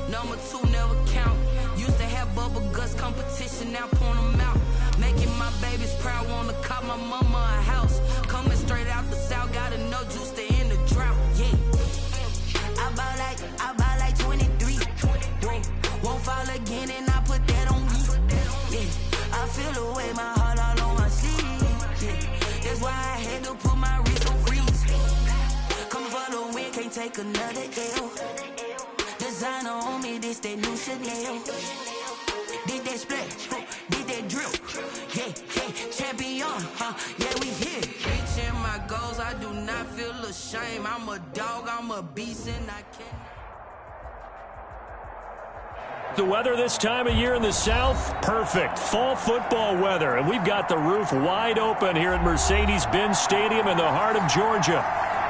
Number 2 never count. Used to have bubble guts competition, now point them out. Making my babies proud, wanna cop my mama a house. Coming straight out the south, got enough juice to end the drought. Yeah. I buy like 23. Whoa. Won't fall again and I put that on me. Yeah. I feel the way, my heart all on my sleeve. Yeah. That's why I had to put my wrist on freeze. Coming for the win, can't take another L. Designer on me, this that new Chanel. Did that splash, did that drill. Yeah, champion, yeah, we here. Reaching my goals, I do not feel ashamed. I'm a dog, I'm a beast, and I can't. The weather this time of year in the South, perfect. Fall football weather, and we've got the roof wide open here at Mercedes-Benz Stadium in the heart of Georgia.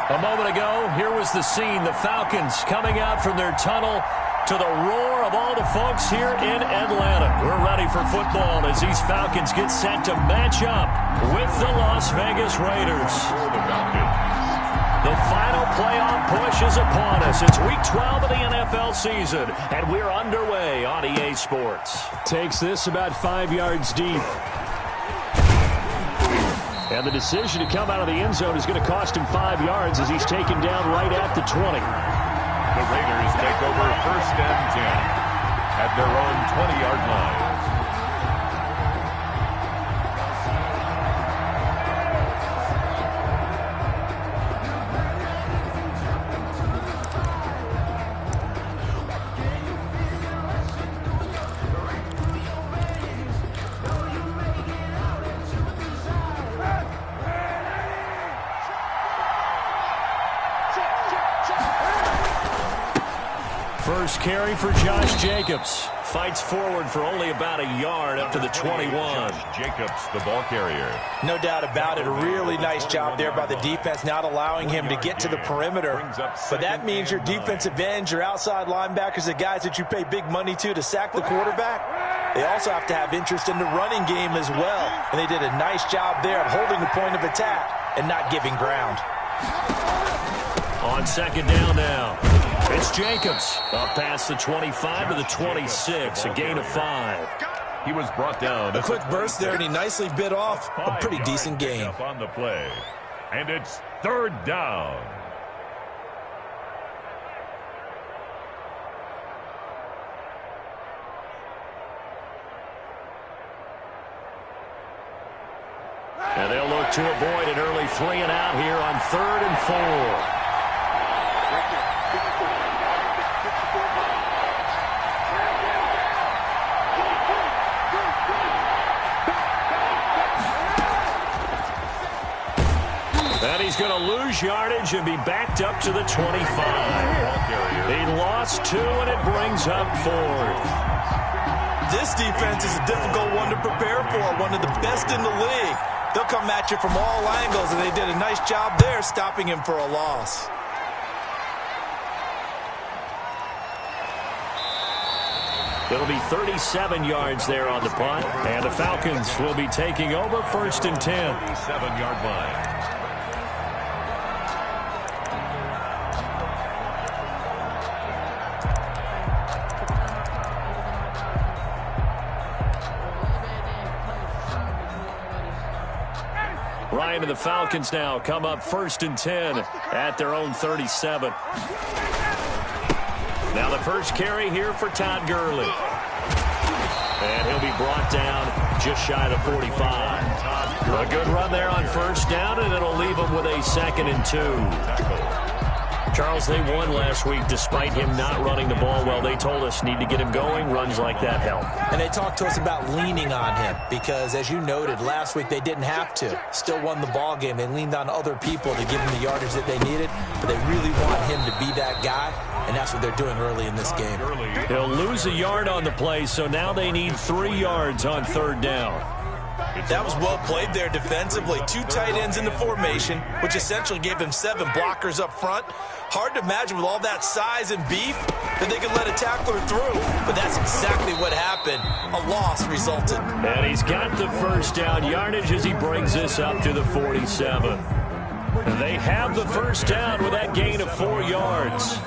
A moment ago, here was the scene. The Falcons coming out from their tunnel to the roar of all the folks here in Atlanta. We're ready for football as these Falcons get set to match up with the Las Vegas Raiders. The final playoff push is upon us. It's Week 12 of the NFL season, and we're underway on EA Sports. Takes this about 5 yards deep. And the decision to come out of the end zone is going to cost him 5 yards as he's taken down right at the 20. The Raiders take over 1st and 10 at their own 20-yard line. First carry for Josh Jacobs. Fights forward for only about a yard up to the 21. Josh Jacobs, the ball carrier. No doubt about it. A really nice job there by the defense, not allowing him to get to the perimeter. But that means your defensive ends, your outside linebackers, the guys that you pay big money to sack the quarterback, they also have to have interest in the running game as well. And they did a nice job there of holding the point of attack and not giving ground. On 2nd down now. It's Jacobs up past the 25 to the 26, a gain of 5. He was brought down. A quick burst there, and he nicely bit off a pretty decent gain. On the play. And it's 3rd down. And they'll look to avoid an early 3 and out here on 3rd and 4. And he's going to lose yardage and be backed up to the 25. He lost 2, and it brings up 4th. This defense is a difficult one to prepare for, one of the best in the league. They'll come at you from all angles, and they did a nice job there stopping him for a loss. It'll be 37 yards there on the punt, and the Falcons will be taking over 1st and 10. 7-yard line. Ryan and the Falcons now come up 1st and 10 at their own 37. Now the first carry here for Todd Gurley. And he'll be brought down just shy of the 45. A good run there on 1st down, and it'll leave him with a 2nd and 2. Charles, they won last week despite him not running the ball well. They told us need to get him going. Runs like that help. And they talked to us about leaning on him because, as you noted, last week they didn't have to. Still won the ball game. They leaned on other people to give him the yardage that they needed, but they really want him to be that guy, and that's what they're doing early in this game. He'll lose a yard on the play, so now they need 3 yards on 3rd down. That was well played there defensively. 2 tight ends in the formation, which essentially gave them 7 blockers up front. Hard to imagine with all that size and beef that they could let a tackler through. But that's exactly what happened. A loss resulted. And he's got the 1st down yardage as he brings this up to the 47. And they have the 1st down with that gain of 4 yards.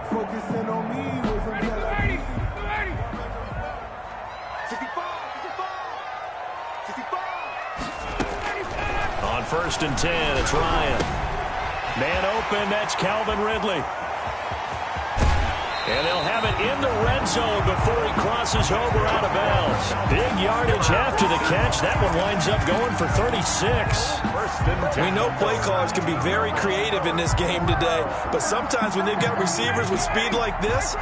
Focusing on me wasn't ready. 65. On 1st and 10, it's Ryan. Man open, that's Calvin Ridley. And they'll have it in the red zone before he crosses over out of bounds. Big yardage after the catch. That one winds up going for 36. We know play callers can be very creative in this game today, but sometimes when they've got receivers with speed like this,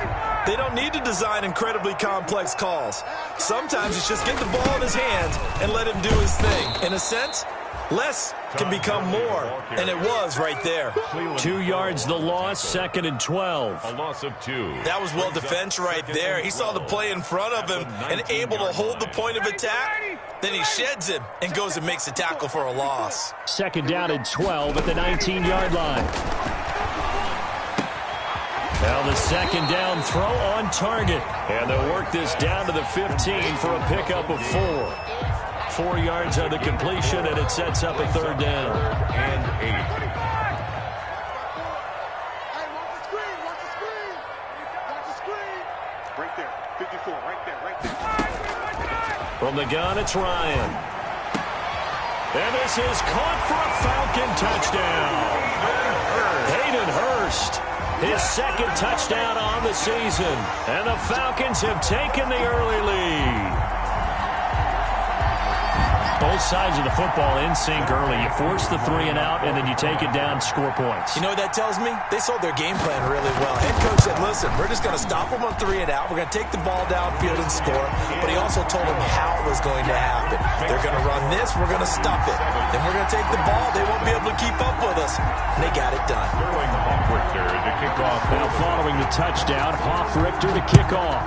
they don't need to design incredibly complex calls. Sometimes it's just get the ball in his hands and let him do his thing. In a sense, less can become more, and it was right there. 2 yards the loss, 2nd and 12. A loss of 2. That was well defense right there. He saw the play in front of him and able to hold the point of attack. Then he sheds him and goes and makes a tackle for a loss. 2nd down and 12 at the 19-yard line. Now the 2nd down throw on target. And they'll work this down to the 15 for a pickup of 4. 4 yards on the completion, and it sets up a 3rd down. And 8. Right there, 54, right there. From the gun, it's Ryan. And this is caught for a Falcon touchdown. Hayden Hurst, his 2nd touchdown on the season. And the Falcons have taken the early lead. Both sides of the football in sync early. You force the 3 and out, and then you take it down, score points. You know what that tells me? They sold their game plan really well. Head coach said, listen, we're just going to stop them on 3 and out. We're going to take the ball downfield and score. But he also told them how it was going to happen. They're going to run this. We're going to stop it. Then we're going to take the ball. They won't be able to keep up with us. And they got it done. Hofrichter to kick off. Now following the touchdown, Hofrichter to kick off.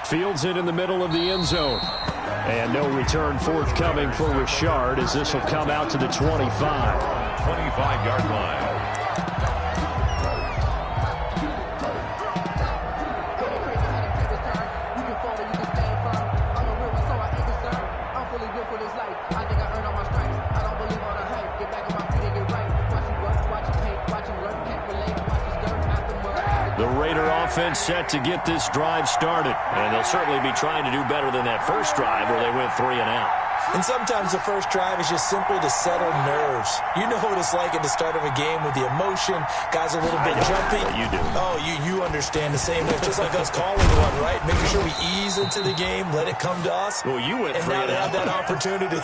Fields it in the middle of the end zone. And no return forthcoming for Richard as this will come out to the 25. 25-yard line. The Raider offense set to get this drive started. And they'll certainly be trying to do better than that first drive where they went 3 and out. And sometimes the first drive is just simply to settle nerves. You know what it's like at the start of a game with the emotion. Guys are a little bit jumpy. You do. Oh, you understand the same way. Just like us calling one, right? Making sure we ease into the game, let it come to us. Well, you went 3 and and out. And now they have that opportunity.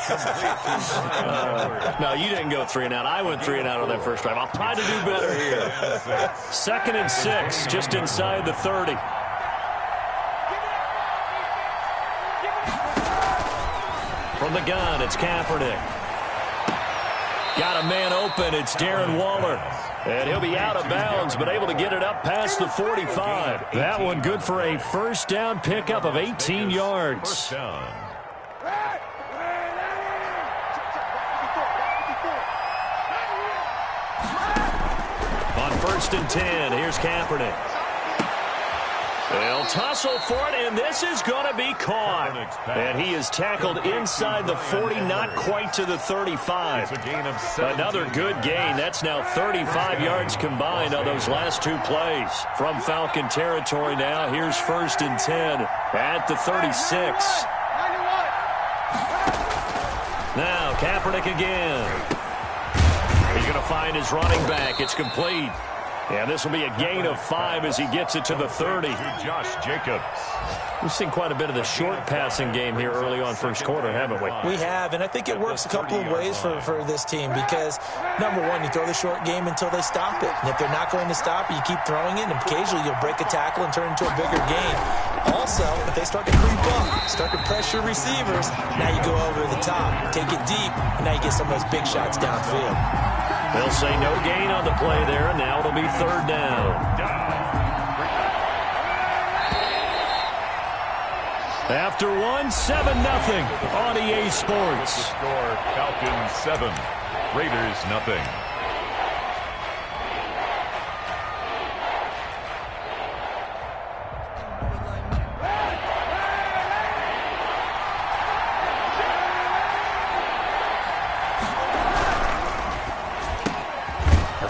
No, you didn't go 3 and out. I went 3 and out on that first drive. I'll try to do better here. 2nd and 6, just inside the 30. From the gun, it's Kaepernick. Got a man open. It's Darren Waller. And he'll be out of bounds, but able to get it up past the 45. That one good for a first down pickup of 18 yards. First down. On 1st and 10, here's Kaepernick. They'll tussle for it, and this is going to be caught. And he is tackled inside the 40, not quite to the 35. Another good gain. That's now 35 yards combined on those last 2 plays. From Falcon territory now, here's 1st and 10 at the 36. Now, Kaepernick again. He's going to find his running back. It's complete. And this will be a gain of 5 as he gets it to the 30. Josh Jacobs. We've seen quite a bit of the short passing game here early on first quarter, haven't we? We have, and I think it works a couple of ways for this team because, number one, you throw the short game until they stop it. And if they're not going to stop it, you keep throwing it, and occasionally you'll break a tackle and turn it into a bigger gain. Also, if they start to creep up, start to pressure receivers, now you go over the top, take it deep, and now you get some of those big shots downfield. They'll say no gain on the play there, and now it'll be 3rd down. After 1, 7-0 on EA Sports. Score, Falcons 7, Raiders 0.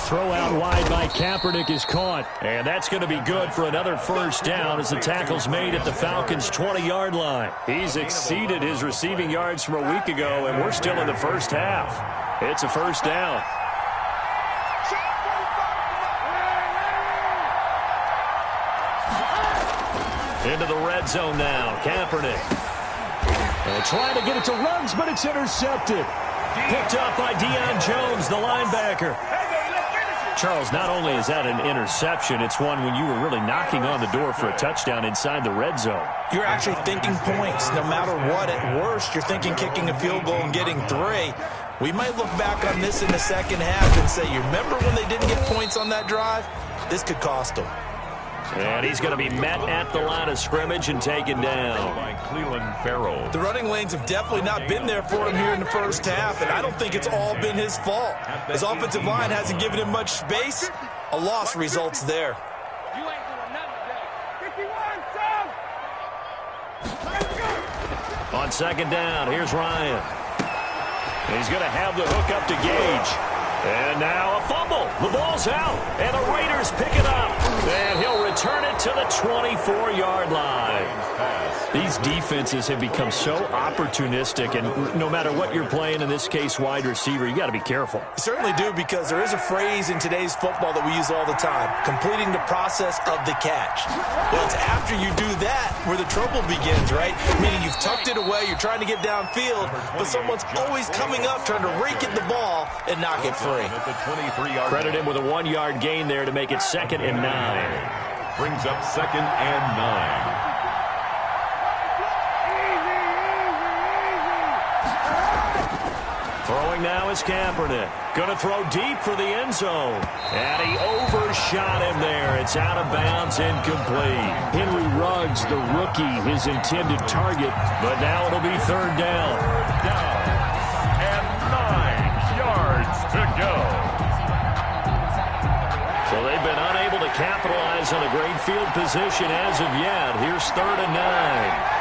throw out wide by Kaepernick is caught. And that's going to be good for another first down as the tackle's made at the Falcons' 20-yard line. He's exceeded his receiving yards from a week ago, and we're still in the first half. It's a first down. Into the red zone now. Kaepernick. And trying to get it to Ruggs, but it's intercepted. Picked up by Deion Jones, the linebacker. Charles, not only is that an interception, it's one when you were really knocking on the door for a touchdown inside the red zone. You're actually thinking points. No matter what, at worst, you're thinking kicking a field goal and getting 3. We might look back on this in the second half and say, you remember when they didn't get points on that drive? This could cost them. And he's going to be met at the line of scrimmage and taken down. By Cleveland Farrell. The running lanes have definitely not been there for him here in the first half, and I don't think it's all been his fault. His offensive line hasn't given him much space. A loss results there. You ain't doing nothing today. 51, On second down, here's Ryan. And he's going to have the hook up to Gage. And now a fumble. The ball's out, and the Raiders pick it up. And he'll return it to the 24-yard line. These defenses have become so opportunistic, and no matter what you're playing, in this case wide receiver, you got to be careful. You certainly do, because there is a phrase in today's football that we use all the time, completing the process of the catch. Well, it's after you do that where the trouble begins, right? Meaning you've tucked it away, you're trying to get downfield, but someone's always coming up trying to rake at the ball and knock it free. Credit him with a 1-yard gain there to make it 2nd and 9. Brings up 2nd and 9. Throwing now is Kaepernick. Going to throw deep for the end zone. And he overshot him there. It's out of bounds, incomplete. Henry Ruggs, the rookie, his intended target. But now it'll be 3rd down. Down. And 9 yards to go. So they've been unable to capitalize on a great field position as of yet. Here's 3rd and 9.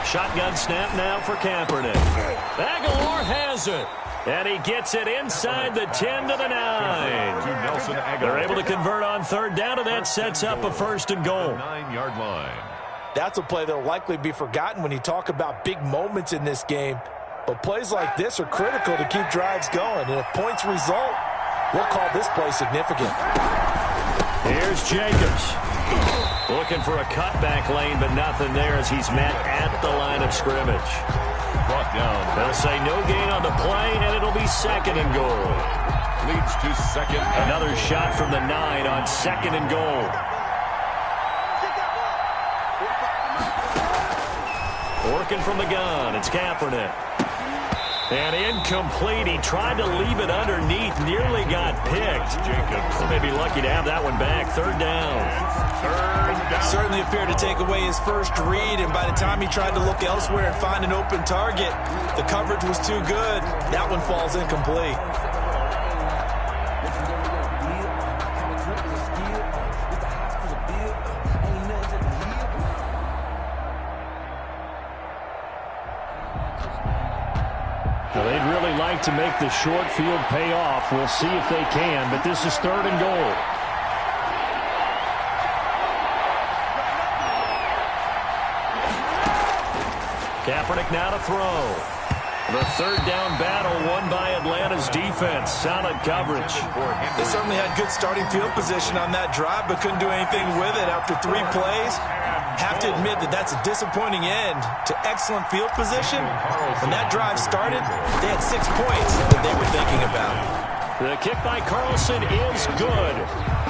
Shotgun snap now for Kaepernick. Aguilar has it. And he gets it inside the 10 to the 9. They're able to convert on 3rd down, and that sets up a 1st and goal. 9-yard line. That's a play that will likely be forgotten when you talk about big moments in this game. But plays like this are critical to keep drives going. And if points result, we'll call this play significant. Here's Jacobs. Looking for a cutback lane, but nothing there as he's met at the line of scrimmage. Brought down. They'll say no gain on the play, and it'll be 2nd and goal. Leads to 2nd. Another shot from the 9 on 2nd and goal. Working from the gun, it's Kaepernick. And incomplete. He tried to leave it underneath. Nearly got picked. Jacobs. Well, maybe lucky to have that one back. 3rd down. 3rd down. Certainly appeared to take away his first read, and by the time he tried to look elsewhere and find an open target, the coverage was too good. That one falls incomplete. Well, they'd really like to make the short field pay off. We'll see if they can, but this is 3rd and goal. Kaepernick now to throw. The 3rd down battle won by Atlanta's defense. Solid coverage. They certainly had good starting field position on that drive, but couldn't do anything with it after 3 plays. Have to admit that that's a disappointing end to excellent field position. When that drive started, they had 6 points that they were thinking about. The kick by Carlson is good.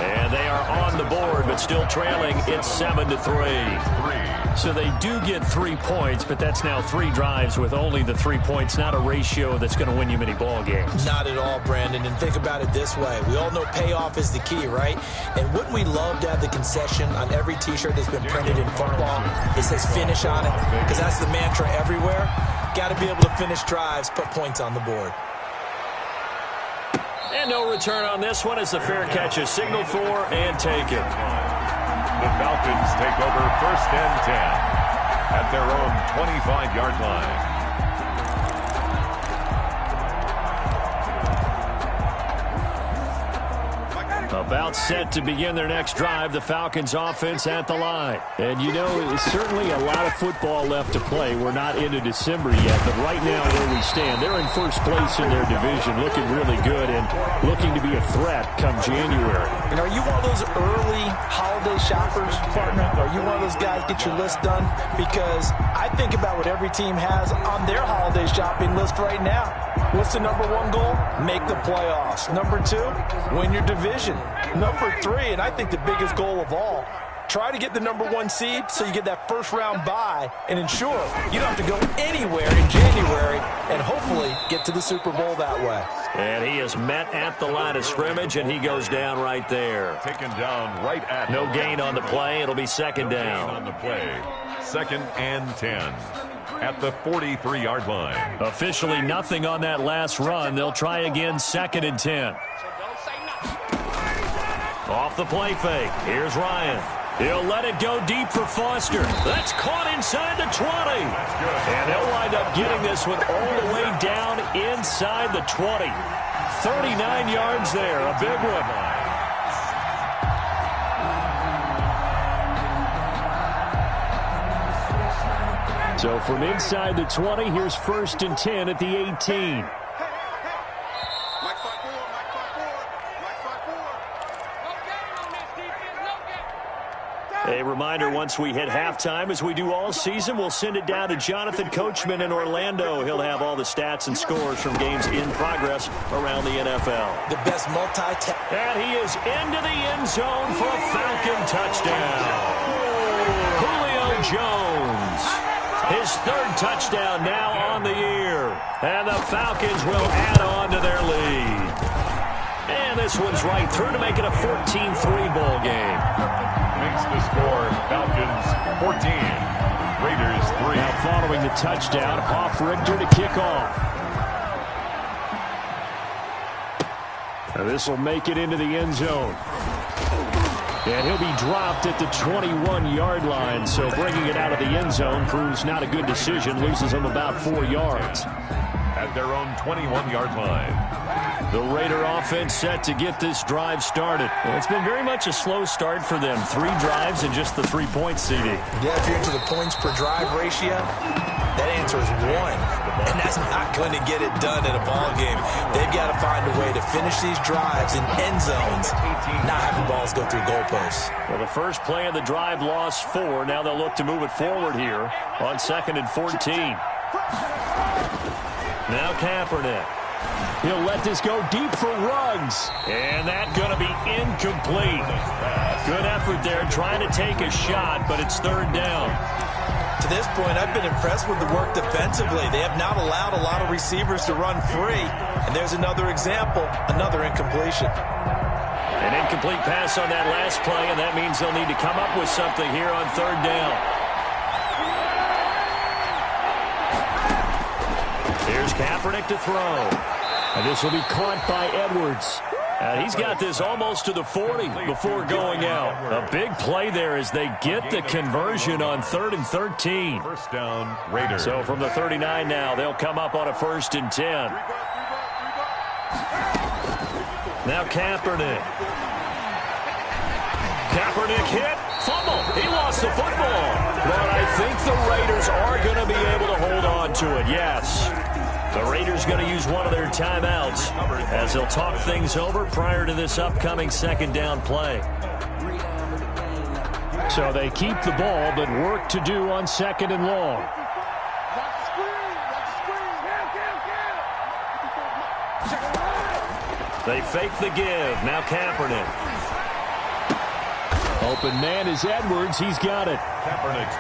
And they are on the board, but still trailing. It's 7-3. So they do get 3 points, but that's now 3 drives with only the 3 points. Not a ratio that's going to win you many ball games. Not at all, Brandon. And think about it this way. We all know payoff is the key, right? And wouldn't we love to have the concession on every T-shirt that's been printed in football? It says finish on it, because that's the mantra everywhere. Got to be able to finish drives, put points on the board. And no return on this one as the fair catch is signaled for and taken. The Falcons take over 1st and 10 at their own 25-yard line. About set to begin their next drive, the Falcons offense at the line. And you know, it's certainly a lot of football left to play. We're not into December yet, but right now where we stand, they're in first place in their division, looking really good and looking to be a threat come January. And are you one of those early holiday shoppers, partner? Are you one of those guys get your list done? Because I think about what every team has on their holiday shopping list right now. What's the number one goal? Make the playoffs. Number two, win your division. Number three, and I think the biggest goal of all, try to get the number one seed so you get that first round bye and ensure you don't have to go anywhere in January and hopefully get to the Super Bowl that way. And he is met at the line of scrimmage, and he goes down right there. Taken down right at no gain on the play. It'll be second down. On the play. 2nd and 10 at the 43-yard line. Officially nothing on that last run. They'll try again 2nd and 10. Off the play fake. Here's Ryan. He'll let it go deep for Foster. That's caught inside the 20. And he'll wind up getting this one all the way down inside the 20. 39 yards there. A big one. So from inside the 20, here's 1st and 10 at the 18. A reminder, once we hit halftime, as we do all season, we'll send it down to Jonathan Coachman in Orlando. He'll have all the stats and scores from games in progress around the NFL. The best And he is into the end zone for a Falcon touchdown. Julio Jones. His 3rd touchdown now on the year. And the Falcons will add on to their lead. And this one's right through to make it a 14-3 ball game. Makes the score Falcons 14, Raiders 3. Now following the touchdown, off Richter to kick off. Now this will make it into the end zone. And he'll be dropped at the 21-yard line, so bringing it out of the end zone proves not a good decision, loses him about 4 yards. At their own 21-yard line. The Raider offense set to get this drive started. Well, it's been very much a slow start for them. 3 drives and just the 3-point CD. Yeah, if you're into the points per drive ratio, that answer is 1. And that's not going to get it done in a ball game. They've got to find a way to finish these drives in end zones, not having balls go through goalposts. Well, the first play of the drive lost 4. Now they'll look to move it forward here on 2nd and 14. Now Kaepernick. He'll let this go deep for Ruggs. And that's going to be incomplete. Good effort there trying to take a shot, but it's 3rd down. To this point, I've been impressed with the work defensively. They have not allowed a lot of receivers to run free. And there's another example, another incompletion. An incomplete pass on that last play, and that means they'll need to come up with something here on 3rd down. Here's Kaepernick to throw. And this will be caught by Edwards. And he's got this almost to the 40 before going out. A big play there as they get the conversion on 3rd and 13. First down, Raiders. So from the 39 now, they'll come up on a 1st and 10. Now Kaepernick. Kaepernick hit. Fumble. He lost the football. But I think the Raiders are going to be able to hold on to it. Yes. The Raiders going to use one of their timeouts as they'll talk things over prior to this upcoming 2nd down play. So they keep the ball, but work to do on 2nd and long. They fake the give. Now Kaepernick. Open man is Edwards. He's got it.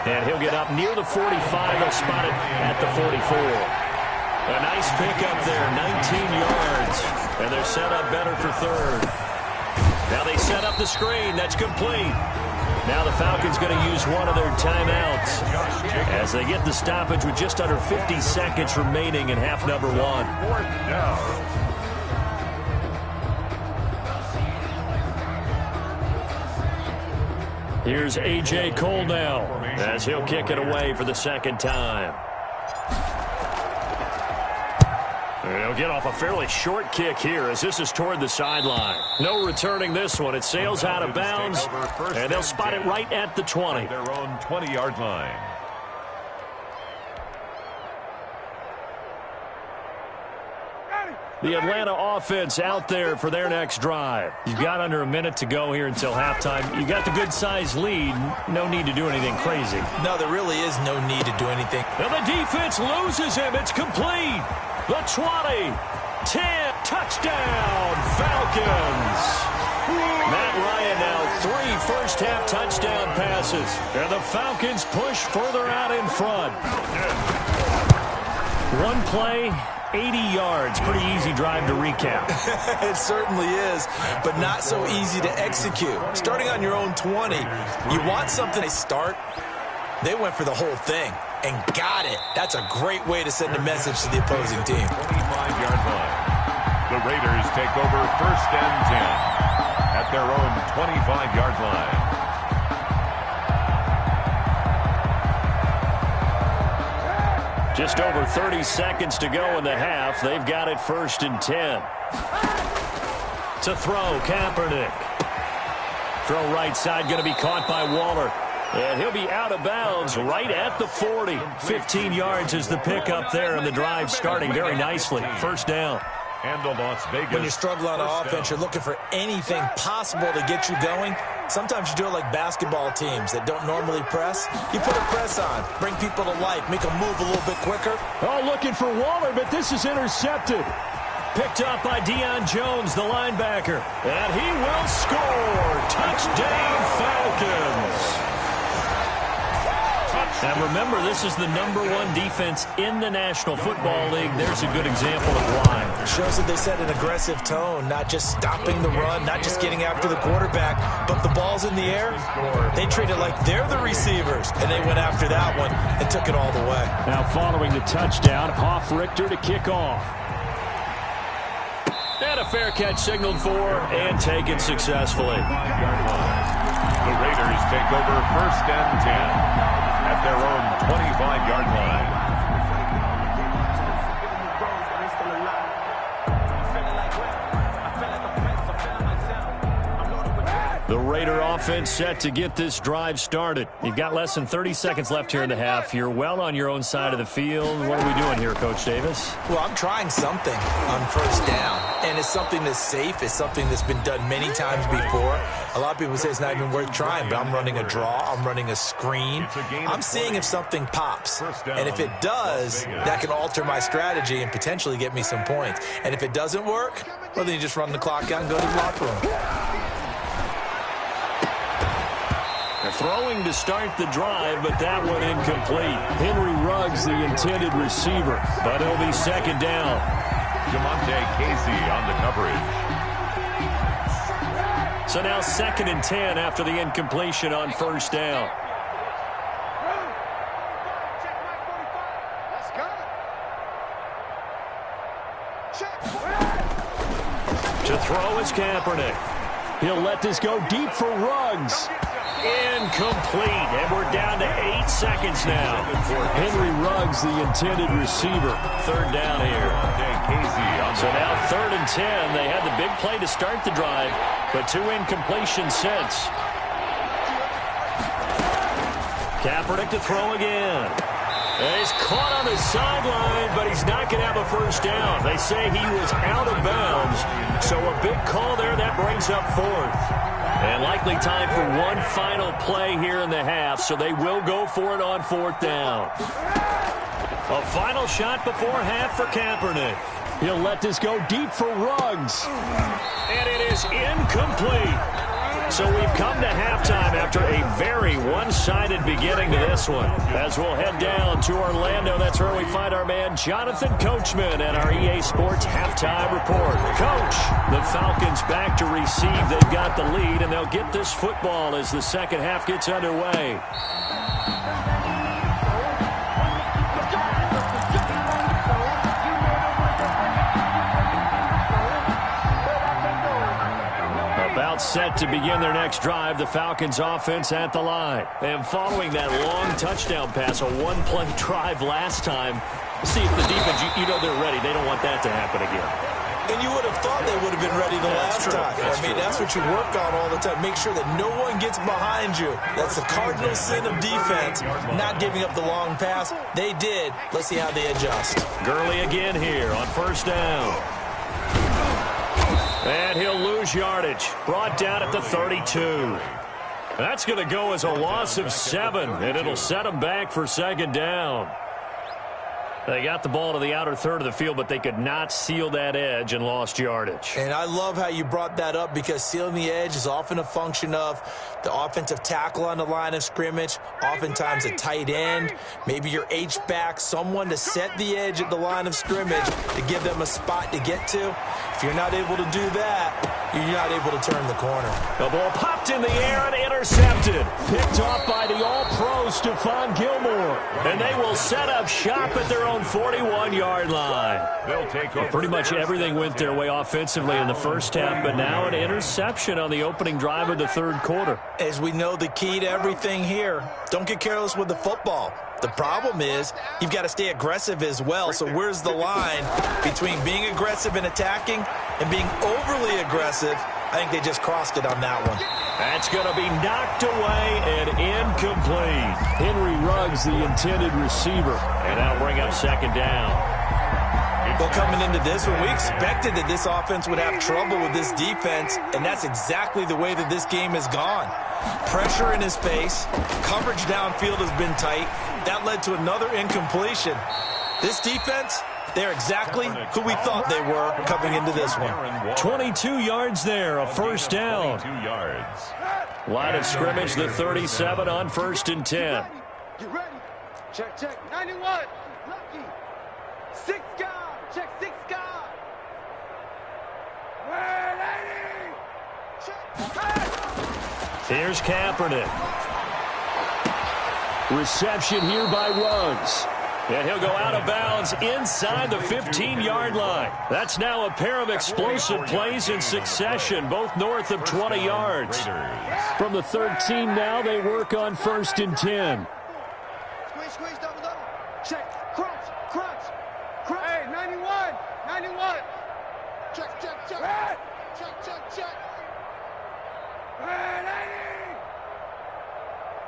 And he'll get up near the 45. They'll spot it at the 44. A nice pickup there, 19 yards. And they're set up better for 3rd. Now they set up the screen. That's complete. Now the Falcons going to use one of their timeouts as they get the stoppage with just under 50 seconds remaining in half number 1. 4th down. Here's A.J. Cole now as he'll kick it away for the 2nd time. He'll get off a fairly short kick here as this is toward the sideline. No returning this one. It sails out of bounds, and they'll spot it right at the 20. Their own 20-yard line. The Atlanta offense out there for their next drive. You've got under a minute to go here until halftime. You got the good-sized lead. No need to do anything crazy. No, there really is no need to do anything. And the defense loses him. It's complete. The 20, 10, touchdown, Falcons. Matt Ryan now 3 first-half touchdown passes. And the Falcons push further out in front. One play, 80 yards. Pretty easy drive to recap. It certainly is, but not so easy to execute. Starting on your own 20, you want something to start. They went for the whole thing and got it. That's a great way to send a message to the opposing team. 25-yard line. The Raiders take over first and 10 at their own 25-yard line. Just over 30 seconds to go in the half. They've got it first and 10. To throw, Kaepernick. Throw right side, going to be caught by Waller. And he'll be out of bounds right at the 40. 15 yards is the pickup there, and the drive starting very nicely. First down. And the Las Vegas. When you struggle on offense, you're looking for anything possible to get you going. Sometimes you do it like basketball teams that don't normally press. You put a press on, bring people to life, make them move a little bit quicker. Oh, looking for Waller, but this is intercepted. Picked up by Deion Jones, the linebacker. And he will score. Touchdown, Falcons. And remember, this is the #1 defense in the National Football League. There's a good example of why. It shows that they set an aggressive tone, not just stopping the run, not just getting after the quarterback, but the ball's in the air. They treat it like they're the receivers, and they went after that one and took it all the way. Now following the touchdown, Hoff Richter to kick off. And a fair catch signaled for and taken successfully. The Raiders take over first and 10 at their own 25-yard line. The Raider offense set to get this drive started. You've got less than 30 seconds left here in the half. You're well on your own side of the field. What are we doing here, Coach Davis? Well, I'm trying something on first down, and it's something that's safe. It's something that's been done many times before. A lot of people say it's not even worth trying, but I'm running a draw. I'm running a screen. I'm seeing if something pops, and if it does, that can alter my strategy and potentially get me some points. And if it doesn't work, well, then you just run the clock out and go to the locker room. Throwing to start the drive, but that one incomplete. Henry Ruggs, the intended receiver, but it'll be second down. Jamonte Casey on the coverage. So now 2nd and 10 after the incompletion on first down. To throw is Kaepernick. He'll let this go deep for Ruggs. Incomplete, and we're down to 8 seconds now. Henry Ruggs, the intended receiver. Third down here. So now 3rd and 10. They had the big play to start the drive, but 2 incompletions since. Kaepernick to throw again. And he's caught on the sideline, but he's not going to have a first down. They say he was out of bounds, so a big call there. That brings up 4th. And likely time for one final play here in the half, so they will go for it on 4th down. A final shot before half for Kaepernick. He'll let this go deep for Ruggs. And it is incomplete. So we've come to halftime after a very one-sided beginning to this one. As we'll head down to Orlando, that's where we find our man Jonathan Coachman at our EA Sports Halftime Report. Coach, the Falcons back to receive. They've got the lead, and they'll get this football as the second half gets underway. Set to begin their next drive, the Falcons offense at the line. And following that long touchdown pass, a one-play drive last time, See if the defense, you know they're ready. They don't want that to happen again. And you would have thought they would have been ready the last time. That's what you work on all the time. Make sure that no one gets behind you. That's the cardinal sin of defense, not giving up the long pass. They did. Let's see how they adjust. Gurley again here on first down. And he'll lose yardage. Brought down at the 32. That's going to go as a loss of 7, and it'll set them back for second down. They got the ball to the outer third of the field, but they could not seal that edge and lost yardage. And I love how you brought that up because sealing the edge is often a function of the offensive tackle on the line of scrimmage, oftentimes a tight end, maybe your H-back, someone to set the edge at the line of scrimmage to give them a spot to get to. If you're not able to do that, you're not able to turn the corner. The ball popped in the air and intercepted. Picked off by the All-Pro Stephon Gilmore. And they will set up shop at their own 41-yard line. They'll take over. Pretty much everything went their way offensively in the first half, but now an interception on the opening drive of the third quarter. As we know, the key to everything here, don't get careless with the football. The problem is you've got to stay aggressive as well. So where's the line between being aggressive and attacking and being overly aggressive? I think they just crossed it on that one. That's going to be knocked away and incomplete. Henry Ruggs, the intended receiver. And that'll bring up second down. Well, coming into this one, we expected that this offense would have trouble with this defense, and that's exactly the way that this game has gone. Pressure in his face. Coverage downfield has been tight. That led to another incompletion. This defense, they're exactly who we thought they were coming into this one. 22 yards there, a first down. 22 yards. Line of scrimmage, the 37 on 1st and 10. Get ready. Check, check. 91. Lucky. 6 guys. Check 6 guys. 180. Check. Here's Kaepernick. Reception here by Ruggs. And he'll go out of bounds inside the 15-yard line. That's now a pair of explosive plays in succession, both north of 20 yards. From the 13 now, they work on 1st and 10. Squeeze, squeeze, double, double. Check. Crunch, crunch. Crunch. Hey, 91. 91. Check, check, check. Hey. Check, check, check. 180.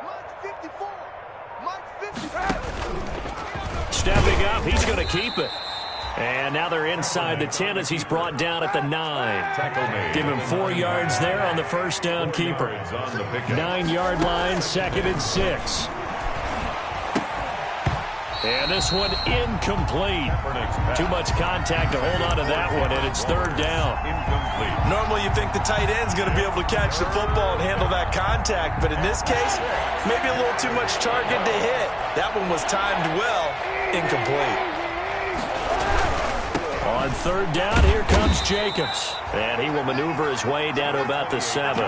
Mike's 54. Mike's 55. Stepping up, he's going to keep it. And now they're inside the 10 as he's brought down at the 9. Give him 4 yards there on the first down keeper. 9-yard line, 2nd and 6. And this one incomplete. Too much contact to hold on to that one, and it's 3rd down. Normally you think the tight end's going to be able to catch the football and handle that contact, but in this case, maybe a little too much target to hit. That one was timed well, incomplete. On 3rd down, here comes Jacobs. And he will maneuver his way down to about the 7.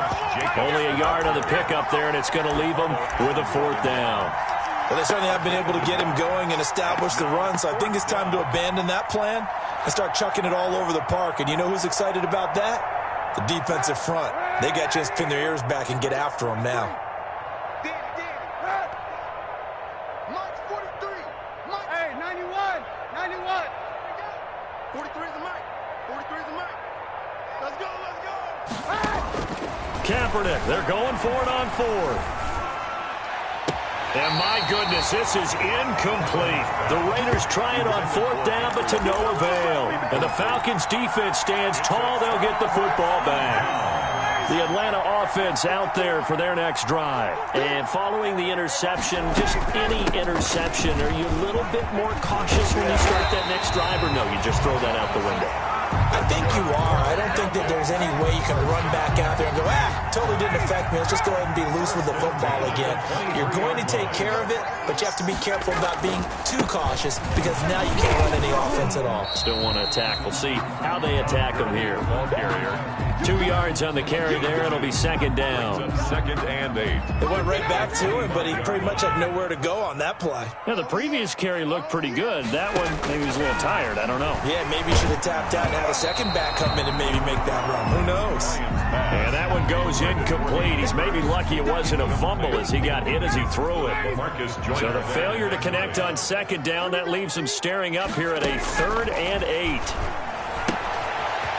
Only a yard on the pickup there, and it's going to leave him with a 4th down. Well, they certainly have been able to get him going and establish the run, so I think it's time to abandon that plan and start chucking it all over the park. And you know who's excited about that? The defensive front. They got a chance to pin their ears back and get after him now. Mike's 43. Mike. Hey, 91. 91. 43 is the Mike. 43 is the Mike. Let's go, let's go. Kaepernick, they're going for it on 4th. And my goodness, this is incomplete. The Raiders try it on 4th down, but to no avail. And the Falcons' defense stands tall. They'll get the football back. The Atlanta offense out there for their next drive. And following the interception, just any interception, are you a little bit more cautious when you start that next drive, or no, you just throw that out the window? I think you are. I don't think that there's any way you can run back out there and go, totally didn't affect me. Let's just go ahead and be loose with the football again. You're going to take care of it, but you have to be careful about being too cautious because now you can't run any offense at all. Still want to attack. We'll see how they attack them here. Ball carrier. 2 yards on the carry there. It'll be 2nd down. 2nd and 8. They went right back to him, but he pretty much had nowhere to go on that play. Yeah, the previous carry looked pretty good. That one, maybe he was a little tired. I don't know. Yeah, maybe he should have tapped out and had a second back come in and maybe make that run. from. Who knows? And that one goes incomplete. He's maybe lucky it wasn't a fumble as he got hit as he threw it. So the failure to connect on second down, that leaves him staring up here at a 3rd and 8.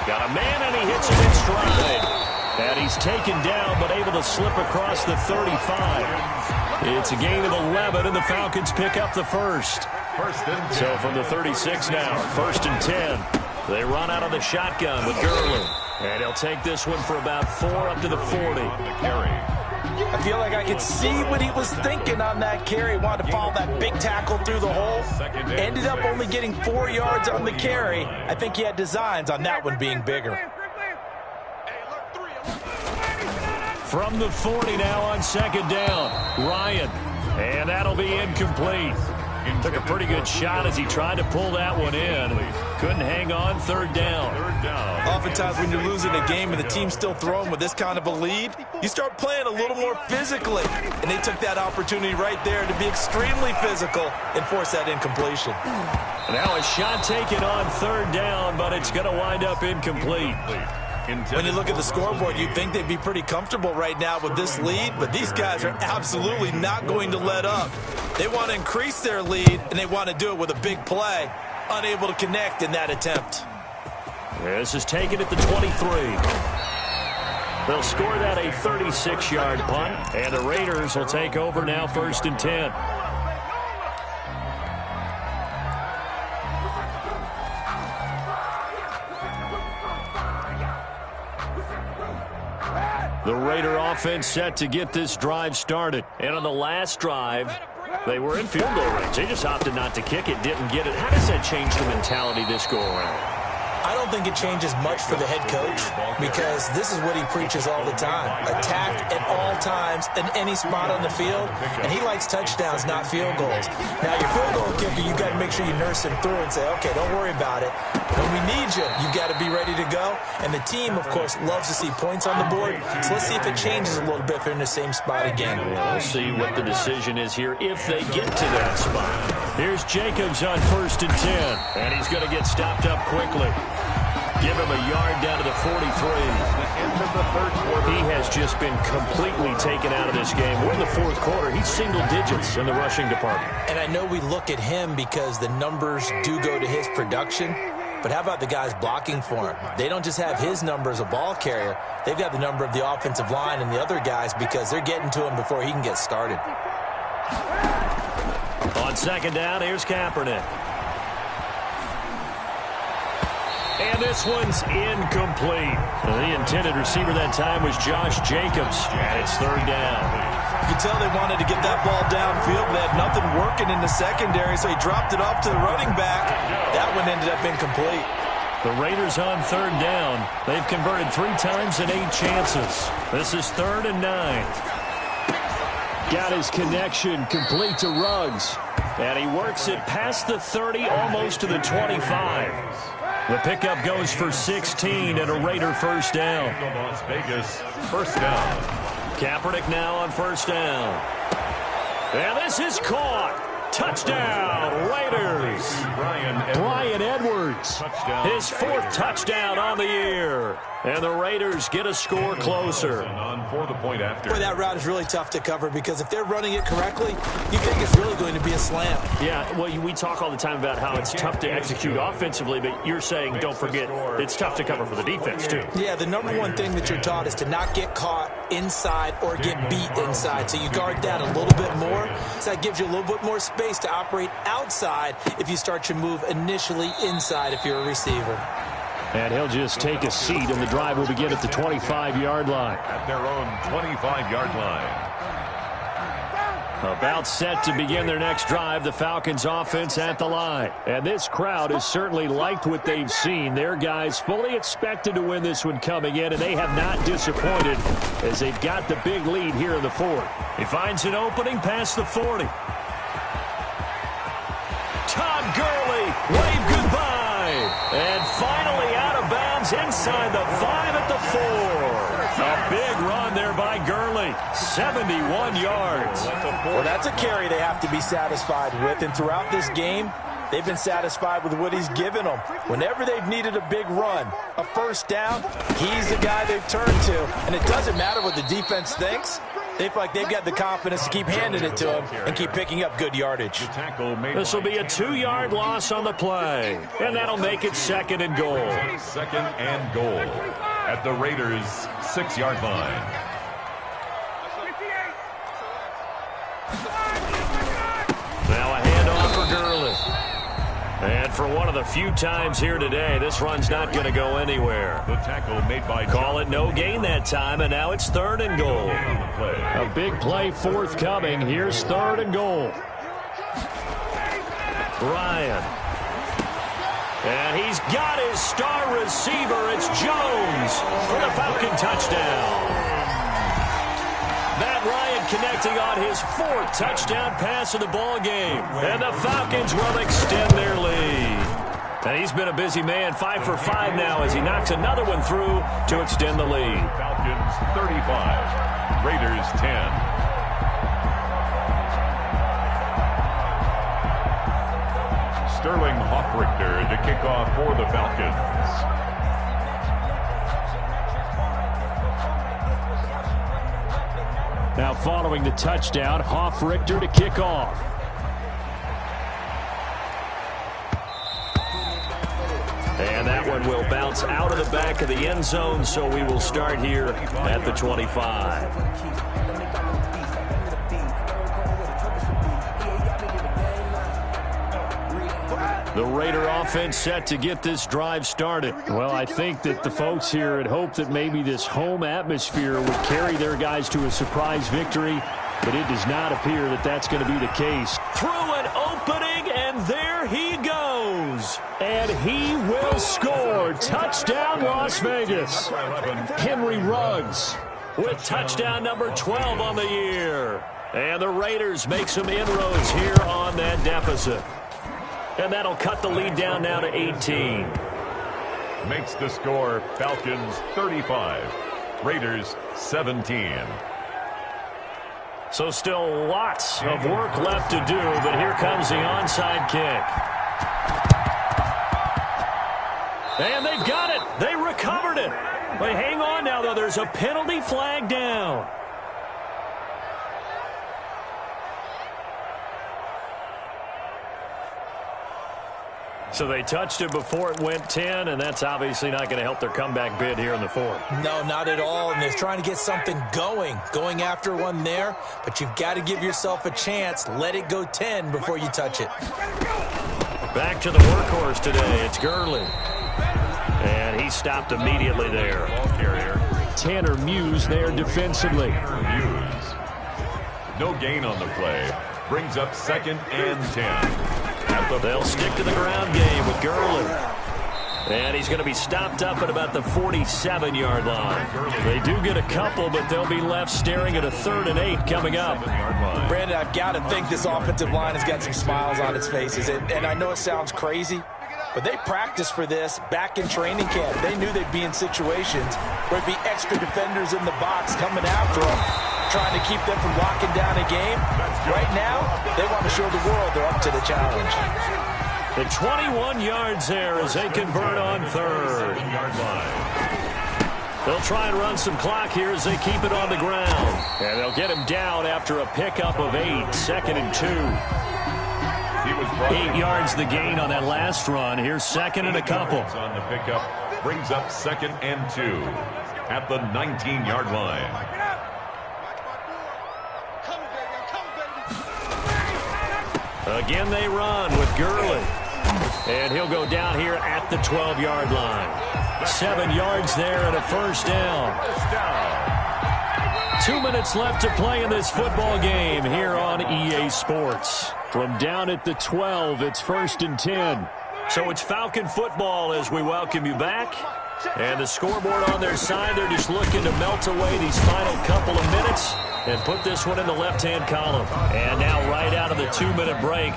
Got a man, and he hits it in stride. And he's taken down, but able to slip across the 35. It's a gain of 11, and the Falcons pick up the first. So from the 36 now, 1st and 10. They run out of the shotgun with Gurley. And he'll take this one for about 4 up to the 40. I feel like I could see what he was thinking on that carry. Wanted to follow that big tackle through the hole. Ended up only getting 4 yards on the carry. I think he had designs on that one being bigger. From the 40 now on second down, Ryan. And that'll be incomplete. Took a pretty good shot as he tried to pull that one in. Couldn't hang on, 3rd down. Oftentimes when you're losing a game and the team's still throwing with this kind of a lead, you start playing a little more physically. And they took that opportunity right there to be extremely physical and force that incompletion. Now a shot taken on 3rd down, but it's going to wind up incomplete. When you look at the scoreboard, you'd think they'd be pretty comfortable right now with this lead, but these guys are absolutely not going to let up. They want to increase their lead, and they want to do it with a big play. Unable to connect in that attempt. This is taken at the 23. They'll score that a 36-yard punt, and the Raiders will take over now 1st and 10. The Raider offense set to get this drive started. And on the last drive, they were in field goal range. They just opted not to kick it, didn't get it. How does that change the mentality this go around? I don't think it changes much for the head coach because this is what he preaches all the time. Attack at all times in any spot on the field, and he likes touchdowns, not field goals. Now, your field goal kicker, you got to make sure you nurse him through and say, okay, don't worry about it. When we need you, you got to be ready to go. And the team, of course, loves to see points on the board. So let's see if it changes a little bit if they're in the same spot again. Yeah, we'll see what the decision is here if they get to that spot. Here's Jacobs on 1st and 10, and he's going to get stopped up quickly. Give him a yard down to the 43. He has just been completely taken out of this game. We're in the 4th quarter. He's single digits in the rushing department. And I know we look at him because the numbers do go to his production. But how about the guys blocking for him? They don't just have his number as a ball carrier. They've got the number of the offensive line and the other guys because they're getting to him before he can get started. On second down, here's Kaepernick. And this one's incomplete. The intended receiver that time was Josh Jacobs, and it's 3rd down. You can tell they wanted to get that ball downfield, but they had nothing working in the secondary, so he dropped it off to the running back. That one ended up incomplete. The Raiders on 3rd down. They've converted 3 times in 8 chances. This is 3rd and 9. Got his connection complete to Ruggs. And he works it past the 30, almost to the 25. The pickup goes for 16 and a Raider 1st down. Las Vegas, 1st down. Kaepernick now on 1st down. And this is caught. Touchdown, Raiders. Bryan Edwards, his 4th touchdown on the year. And the Raiders get a score closer. Boy, that route is really tough to cover because if they're running it correctly, you think it's really going to be a slam. Yeah, well, we talk all the time about how it's tough to execute offensively, but you're saying, don't forget, it's tough to cover for the defense, too. Yeah, the number one thing that you're taught is to not get caught inside or get beat inside. So you guard that a little bit more. So that gives you a little bit more space to operate outside if you start your move initially inside if you're a receiver. And he'll just take a seat, and the drive will begin at the 25-yard line. At their own 25-yard line. About set to begin their next drive, the Falcons offense at the line. And this crowd has certainly liked what they've seen. Their guys fully expected to win this one coming in, and they have not disappointed as they've got the big lead here in the 4th. He finds an opening past the 40. Todd Gurley, wave goodbye. And finally out of bounds inside the 5 at the 4. A big run there by Gurley, 71 yards. Well, that's a carry they have to be satisfied with. And throughout this game, they've been satisfied with what he's given them. Whenever they've needed a big run, a first down, he's the guy they've turned to. And it doesn't matter what the defense thinks. They feel like they've got the confidence to keep handing it to him and keep picking up good yardage. This will be a 2-yard loss on the play, and that'll make it 2nd and goal. 2nd and goal at the Raiders' 6-yard line. Now a handoff for Gurley. And for one of the few times here today, this run's not going to go anywhere. The tackle made by Call it no gain that time, and now it's 3rd and goal. A big play forthcoming. Here's 3rd and goal. Ryan. And he's got his star receiver. It's Jones for the Falcon touchdown. Matt Ryan connecting on his 4th touchdown pass of the ball game. And the Falcons will extend their lead. And he's been a busy man, 5 for 5 now as he knocks another one through to extend the lead. Falcons 35, Raiders 10. Sterling Hoffrichter to kick off for the Falcons. Now following the touchdown, Hoffrichter to kick off. And that one will bounce out of the back of the end zone, so we will start here at the 25. The Raider offense set to get this drive started. Well, I think that the folks here had hoped that maybe this home atmosphere would carry their guys to a surprise victory, but it does not appear that that's going to be the case. Through an opening, and there he goes. And he will score. Touchdown, Las Vegas. Henry Ruggs with touchdown number 12 on the year. And the Raiders make some inroads here on that deficit. And that'll cut the lead down now to 18. Makes the score Falcons 35, Raiders 17. So still lots of work left to do, but here comes the onside kick. And they've got it. They recovered it. But hang on now, though. There's a penalty flag down. So they touched it before it went 10, and that's obviously not going to help their comeback bid here in the 4th. No, not at all, and they're trying to get something going after one there, but you've got to give yourself a chance. Let it go 10 before you touch it. Back to the workhorse today. It's Gurley. And he stopped immediately there. Ball carrier. Tanner Muse there defensively. Muse. No gain on the play. Brings up 2nd and 10. They'll stick to the ground game with Gurley. And he's going to be stopped up at about the 47-yard line. They do get a couple, but they'll be left staring at a 3rd and 8 coming up. Brandon, I've got to think this offensive line has got some smiles on its faces. And I know it sounds crazy, but they practiced for this back in training camp. They knew they'd be in situations where there'd be extra defenders in the box coming after them, trying to keep them from locking down a game. Right now, they want to show the world they're up to the challenge. The 21 yards there as they convert on 3rd. They'll try and run some clock here as they keep it on the ground. And they'll get him down after a pickup of 8, 2nd and 2. 8 yards the gain on that last run. Here's 2nd and a couple. On the pickup, brings up 2nd and 2 at the 19-yard line. Again, they run with Gurley. And he'll go down here at the 12-yard line. 7 yards there and a first down. 2 minutes left to play in this football game here on EA Sports. From down at the 12, it's 1st and 10. So it's Falcon football as we welcome you back. And the scoreboard on their side, they're just looking to melt away these final couple of minutes and put this one in the left-hand column. And now right out of the 2-minute break,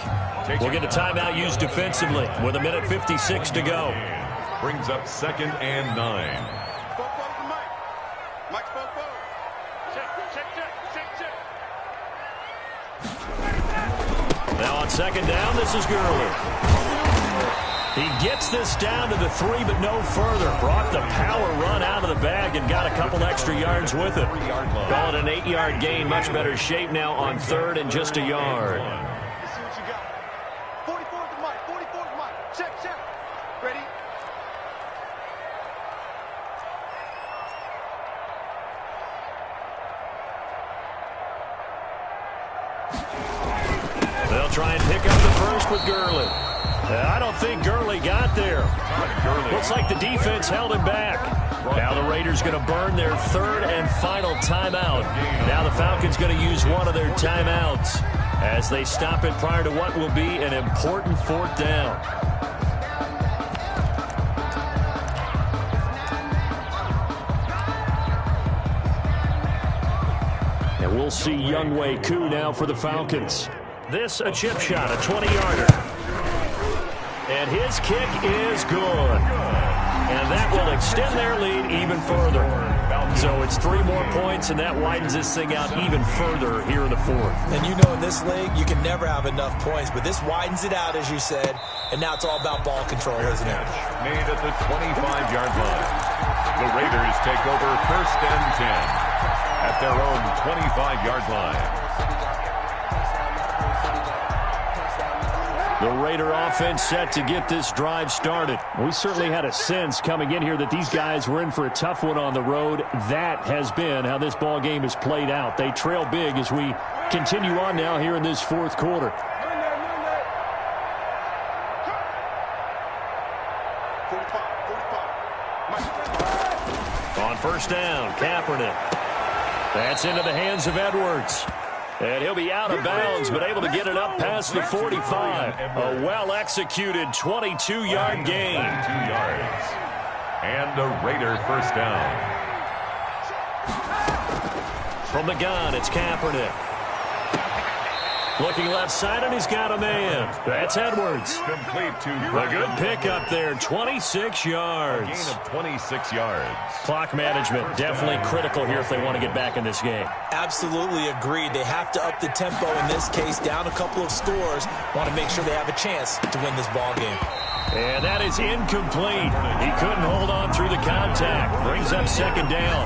we'll get a timeout used defensively with 1:56 to go. Brings up 2nd and 9. Now on second down, this is Gurley. He gets this down to the 3, but no further. Brought the power run out of the bag and got a couple extra yards with it. Call it an 8-yard gain. Much better shape now on third and just a yard. Let's see what you got. 44 to Mike. 44 to Mike. Check. Ready? They'll try and pick up the first with Gurley. I don't think Gurley got there. Looks like the defense held him back. Now the Raiders going to burn their third and final timeout. Now the Falcons going to use one of their timeouts as they stop it prior to what will be an important fourth down. And we'll see Younghoe Koo now for the Falcons. This a chip shot, a 20-yarder. And his kick is good. And that will extend their lead even further. So it's 3 more points, and that widens this thing out even further here in the fourth. And you know in this league, you can never have enough points, but this widens it out, as you said, and now it's all about ball control, isn't it? Made at the 25-yard line. The Raiders take over first and 10 at their own 25-yard line. The Raider offense set to get this drive started. We certainly had a sense coming in here that these guys were in for a tough one on the road. That has been how this ball game has played out. They trail big as we continue on now here in this fourth quarter. On first down, Kaepernick. That's into the hands of Edwards. And he'll be out of bounds, but able to get it up past the 45. A well-executed 22-yard gain. 2 yards. And a Raider first down. From the gun, it's Kaepernick. Looking left side, and he's got a man. That's Edwards. Complete to A good pickup there, 26 yards. Gain of 26 yards. Clock management definitely critical here if they want to get back in this game. Absolutely agreed. They have to up the tempo in this case, down a couple of scores. Want to make sure they have a chance to win this ball game. And that is incomplete. He couldn't hold on through the contact. Brings up second down.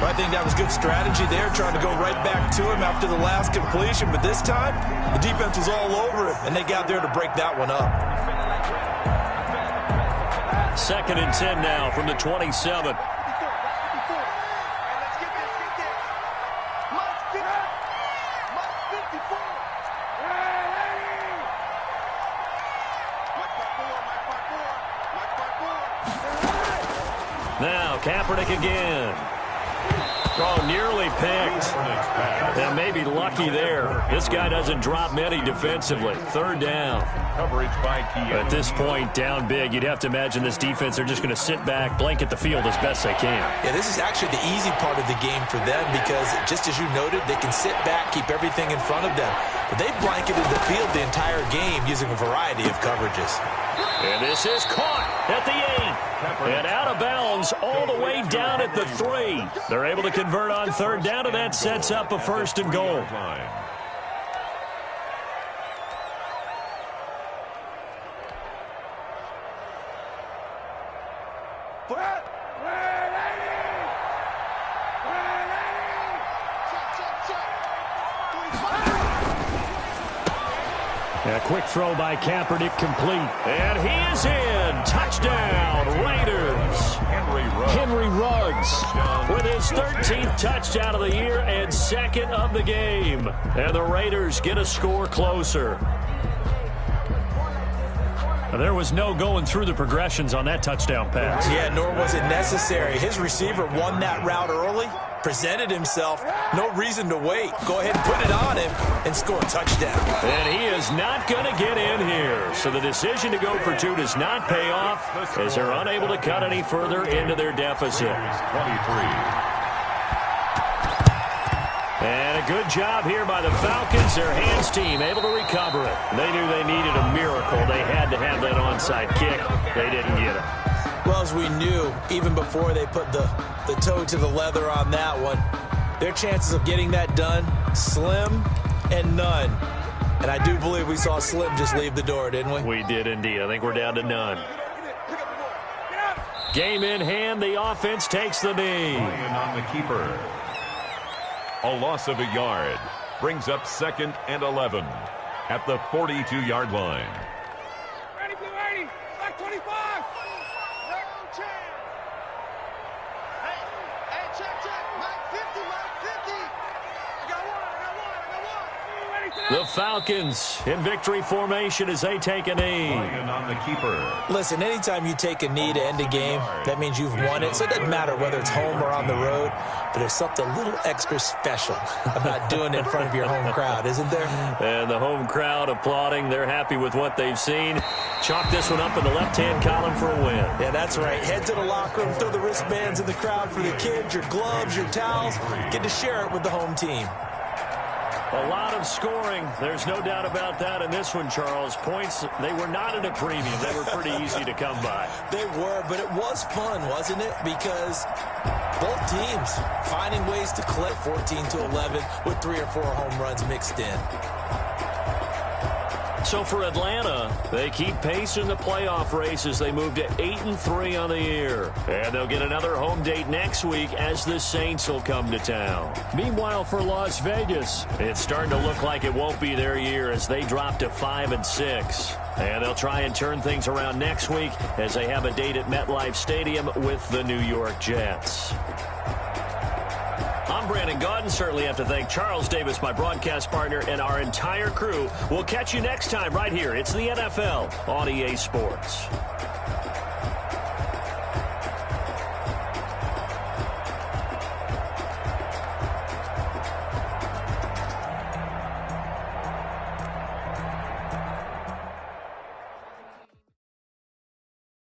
I think that was good strategy there, trying to go right back to him after the last completion. But this time, the defense was all over him, and they got there to break that one up. Second and 10 now from the 27. Now Kaepernick again. Oh, nearly picked. And maybe lucky there. This guy doesn't drop many defensively. Third down. Coverage by Keanu. At this point, down big, you'd have to imagine this defense are just going to sit back, blanket the field as best they can. Yeah, this is actually the easy part of the game for them because, just as you noted, they can sit back, keep everything in front of them. But they've blanketed the field the entire game using a variety of coverages. And this is caught at the 8. And out of bounds all the way down at the 3. They're able to convert on third down, and that sets up a first and goal. A quick throw by Kaepernick complete. And he is in. Touchdown, Raiders. Henry Ruggs with his 13th touchdown of the year and second of the game. And the Raiders get a score closer. There was no going through the progressions on that touchdown pass. Yeah, nor was it necessary. His receiver won that route early, presented himself, no reason to wait. Go ahead and put it on him and score a touchdown. And he is not going to get in here. So the decision to go for 2 does not pay off as they're unable to cut any further into their deficit. 23. And a good job here by the Falcons. Their hands team able to recover it. They knew they needed a miracle. They had to have that onside kick. They didn't get it. Well, as we knew, even before they put the toe to the leather on that one, their chances of getting that done, slim and none. And I do believe we saw Slim just leave the door, didn't we? We did indeed. I think we're down to none. Game in hand. The offense takes the knee. Ryan on the keeper. A loss of a yard. Brings up 2nd and 11 at the 42-yard line. Ready, blue 80. Black 25. No chance. Hey, check. Mike 50, Mike 50. I got one. The Falcons in victory formation as they take a knee. Ryan on the keeper. Listen, anytime you take a knee to end a game, that means you've won it. So it doesn't matter whether it's home or on the road, but there's something a little extra special about doing it in front of your home crowd, isn't there? And the home crowd applauding. They're happy with what they've seen. Chalk this one up in the left-hand column for a win. Yeah, that's right. Head to the locker room, throw the wristbands in the crowd for the kids, your gloves, your towels. Get to share it with the home team. A lot of scoring. There's no doubt about that in this one, Charles. Points, they were not at a premium. They were pretty easy to come by. They were, but it was fun, wasn't it? Because both teams finding ways to clip 14-11 with 3 or 4 home runs mixed in. So for Atlanta, they keep pace in the playoff race as they move to 8-3 on the year. And they'll get another home date next week as the Saints will come to town. Meanwhile, for Las Vegas, it's starting to look like it won't be their year as they drop to 5-6. And they'll try and turn things around next week as they have a date at MetLife Stadium with the New York Jets. I'm Brandon Gaudin. Certainly have to thank Charles Davis, my broadcast partner, and our entire crew. We'll catch you next time right here. It's the NFL on EA Sports.